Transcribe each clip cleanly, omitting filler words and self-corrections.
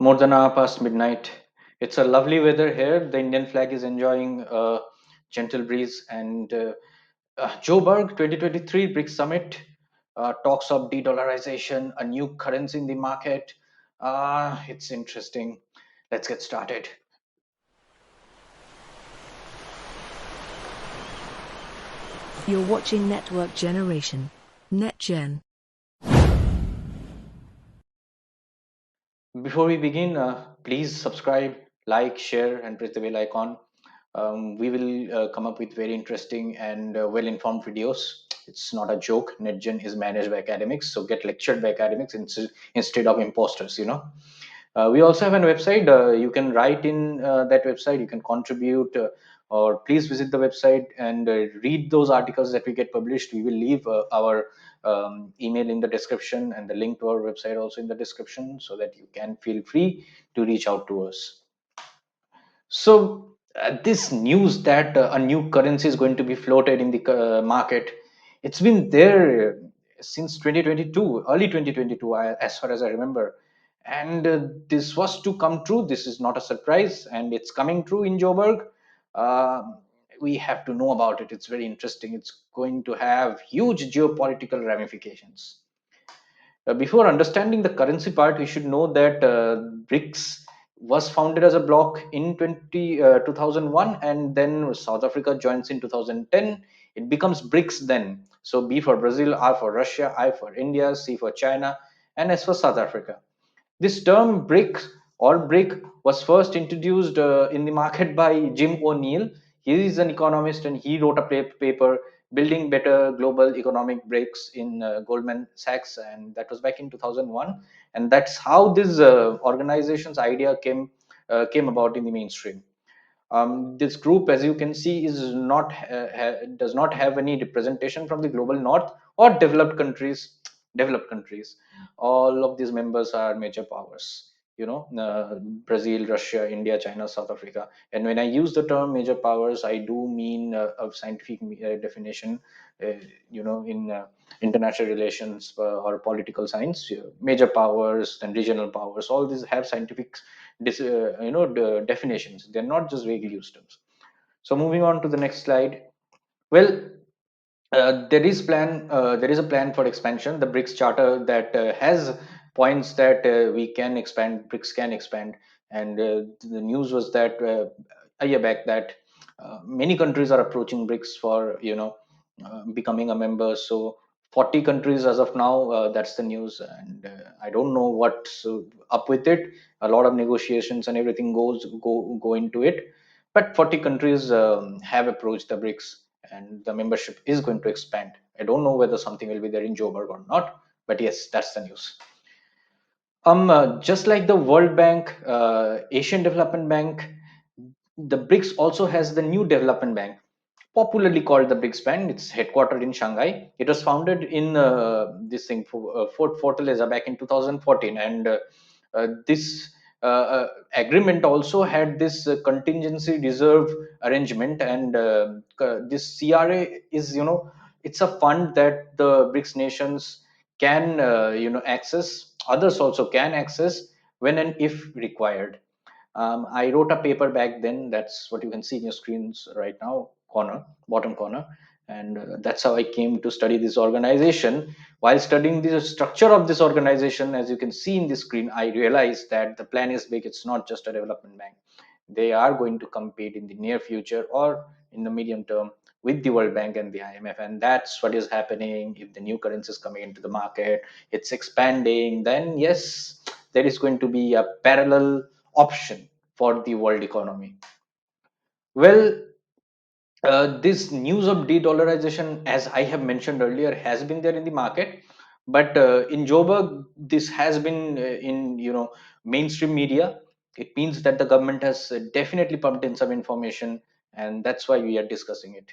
More than an hour past midnight. It's a lovely weather here. The Indian flag is enjoying a gentle breeze. And Joburg 2023 BRICS Summit talks of de-dollarization, a new currency in the market. It's interesting. Let's get started. You're watching Network Generation. NetGen. Before we begin, please subscribe, like, share, and press the bell icon. We will come up with very interesting and well-informed videos. It's not a joke. NetGen is managed by academics, so get lectured by academics instead of imposters. We also have a website. You can write in that website. You can contribute, or please visit the website and read those articles that we get published. We will leave our email in the description and the link to our website also in the description, so that you can feel free to reach out to us. So, this news that a new currency is going to be floated in the market, it's been there since 2022, early 2022, as far as I remember. And this was to come true. This is not a surprise, and it's coming true in Joburg. Uh, we have to know about it. It's very interesting. It's going to have huge geopolitical ramifications. Before understanding the currency part, we should know that BRICS was founded as a bloc in 2001, and then South Africa joins in 2010. It becomes BRICS then. So B for Brazil, R for Russia, I for India, C for China, and S for South Africa. This term BRIC or BRIC was first introduced in the market by Jim O'Neill. He is an economist and he wrote a paper, Building Better Global Economic BRICS, in Goldman Sachs, and that was back in 2001. And that's how this organization's idea came about in the mainstream. This group, as you can see, is not does not have any representation from the global north or developed countries. Developed countries, all of these members are major powers. Brazil, Russia, India, China, South Africa. And when I use the term major powers, I do mean a scientific definition. Uh, in international relations or political science, major powers and regional powers, all these have scientific definitions. They're not just vaguely used terms. So moving on to the next slide. Well, there is a plan for expansion. The BRICS charter that has points that we can expand, BRICS can expand. And the news was that a year back that many countries are approaching BRICS for becoming a member. So 40 countries as of now, that's the news. And I don't know what's up with it. A lot of negotiations and everything go into it, but 40 countries have approached the BRICS, and the membership is going to expand. I don't know whether something will be there in Joburg or not, but yes, that's the news. Just like the World Bank, Asian Development Bank, the BRICS also has the New Development Bank, popularly called the BRICS Bank. It's headquartered in Shanghai. It was founded in Fort Fortaleza back in 2014, and this agreement also had this contingency reserve arrangement. And this CRA is, it's a fund that the BRICS nations can, access. Others also can access when and if required. I wrote a paper back then. That's what you can see in your screens right now, bottom corner. And that's how I came to study this organization. While studying the structure of this organization, as you can see in the screen, I realized that the plan is big. It's not just a development bank. They are going to compete in the near future or in the medium term with the World Bank and the IMF. And that's what is happening. If the new currency is coming into the market, it's expanding, then yes, there is going to be a parallel option for the world economy. Well, this news of de-dollarization, as I have mentioned earlier, has been there in the market, but in Joburg, this has been in mainstream media. It means that the government has definitely pumped in some information, and that's why we are discussing it.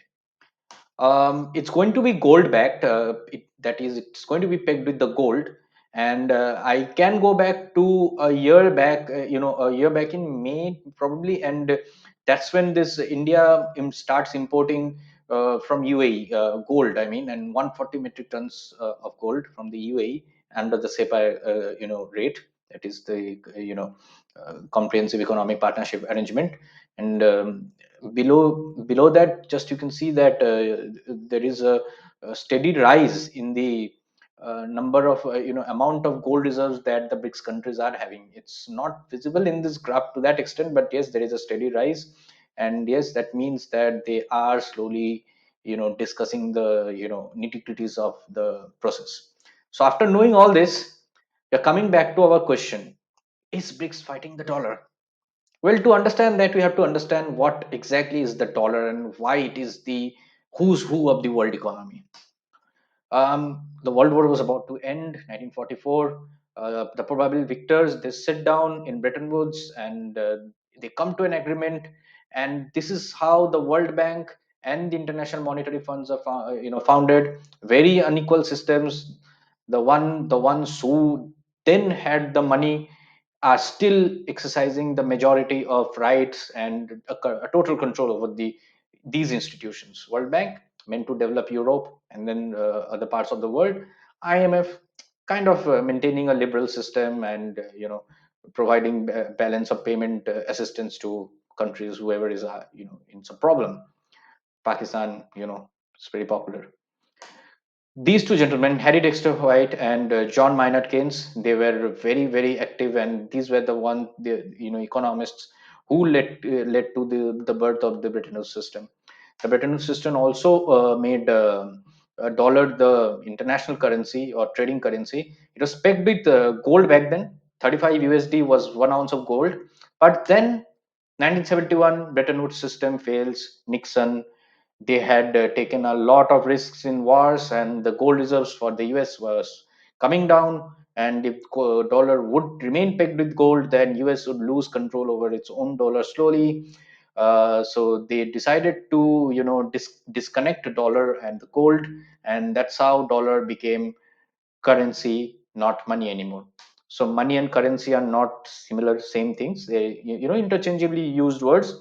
It's going to be gold backed. That is, it's going to be pegged with the gold. And I can go back to a year back, a year back in May probably, and that's when this India starts importing from UAE gold. I mean, and 140 metric tons of gold from the UAE under the SEPA, rate. that is the comprehensive economic partnership arrangement. And below that, just you can see that there is a steady rise in the number of amount of gold reserves that the BRICS countries are having. It's not visible in this graph to that extent, but yes, there is a steady rise. And yes, that means that they are slowly discussing the nitty-gritties of the process. So after knowing all this, we're coming back to our question: is BRICS fighting the dollar? Well, to understand that, we have to understand what exactly is the dollar and why it is the who's who of the world economy. The World War was about to end, 1944. The probable victors, they sit down in Bretton Woods, and they come to an agreement. And this is how the World Bank and the International Monetary Funds are founded. Very unequal systems. The ones who then had the money are still exercising the majority of rights and a total control over these institutions. World Bank meant to develop Europe and then other parts of the world. IMF kind of maintaining a liberal system and providing balance of payment assistance to countries whoever is in some problem. Pakistan, it's very popular. These two gentlemen, Harry Dexter White and John Maynard Keynes, they were very, very active, and these were the economists who led to the birth of the Bretton Woods system. The Bretton Woods system also made a dollar the international currency or trading currency. It was pegged with gold back then. 35 USD was 1 ounce of gold. But then 1971 Bretton Woods system fails. Nixon, they had taken a lot of risks in wars, and the gold reserves for the US was coming down. And if dollar would remain pegged with gold, then US would lose control over its own dollar slowly. So they decided to disconnect the dollar and the gold, and that's how dollar became currency, not money anymore. So money and currency are not similar, same things. They interchangeably used words,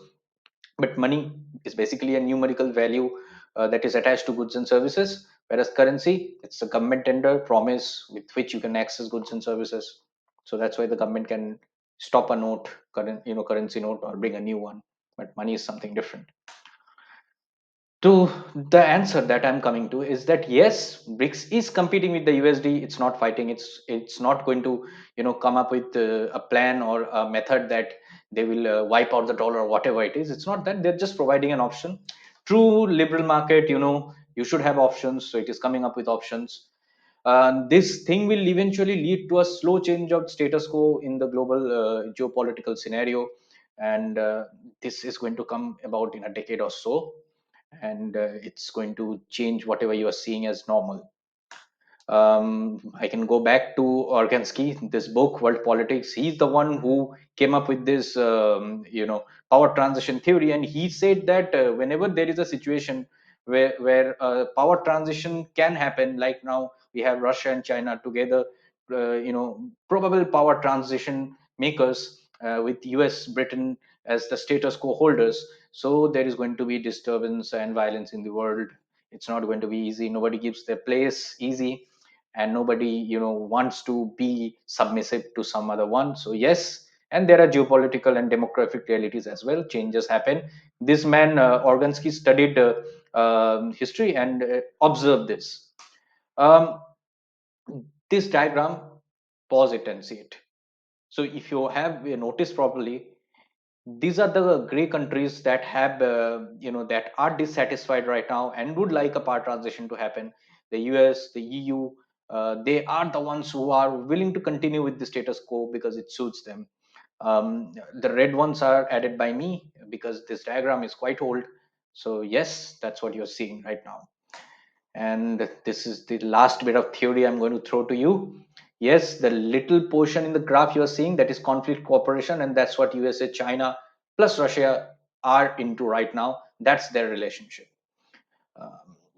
but money is basically a numerical value that is attached to goods and services, whereas currency, it's a government tender promise with which you can access goods and services. So that's why the government can stop a note, currency note, or bring a new one. But money is something different. To the answer that I'm coming to is that yes, BRICS is competing with the USD. It's not fighting. It's not going to come up with a plan or a method that they will wipe out the dollar or whatever it is. It's not that. They're just providing an option. True liberal market, you should have options. So it is coming up with options. This thing will eventually lead to a slow change of status quo in the global geopolitical scenario, and this is going to come about in a decade or so, and it's going to change whatever you are seeing as normal. I can go back to Organski, this book, World Politics. He's the one who came up with this, power transition theory, and he said that whenever there is a situation where power transition can happen, like now we have Russia and China together, probable power transition makers with US, Britain as the status quo holders. So there is going to be disturbance and violence in the world. It's not going to be easy. Nobody gives their place easy, and nobody wants to be submissive to some other one. So yes, and there are geopolitical and demographic realities as well. Changes happen. This man Organsky studied history and observed this. um, this diagram, pause it and see it. So if you have noticed properly, these are the gray countries that have that are dissatisfied right now and would like a power transition to happen. The US, the EU, they are the ones who are willing to continue with the status quo because it suits them. The red ones are added by me because this diagram is quite old. So yes, that's what you're seeing right now. And this is the last bit of theory I'm going to throw to you. Yes, the little portion in the graph you're seeing, that is conflict cooperation, and that's what USA, China, plus Russia are into right now. That's their relationship.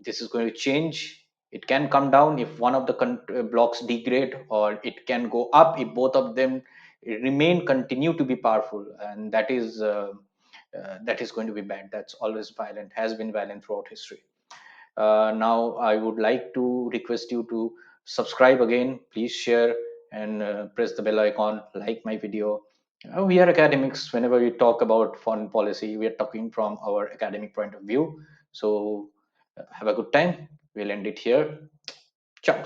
This is going to change. It can come down if one of the blocks degrade, or it can go up if both of them continue to be powerful, and that is going to be bad. That's always violent, has been violent throughout history. Now, I would like to request you to subscribe again. Please share, and press the bell icon, like my video. We are academics. Whenever we talk about foreign policy, we are talking from our academic point of view. So have a good time. We'll end it here. Ciao.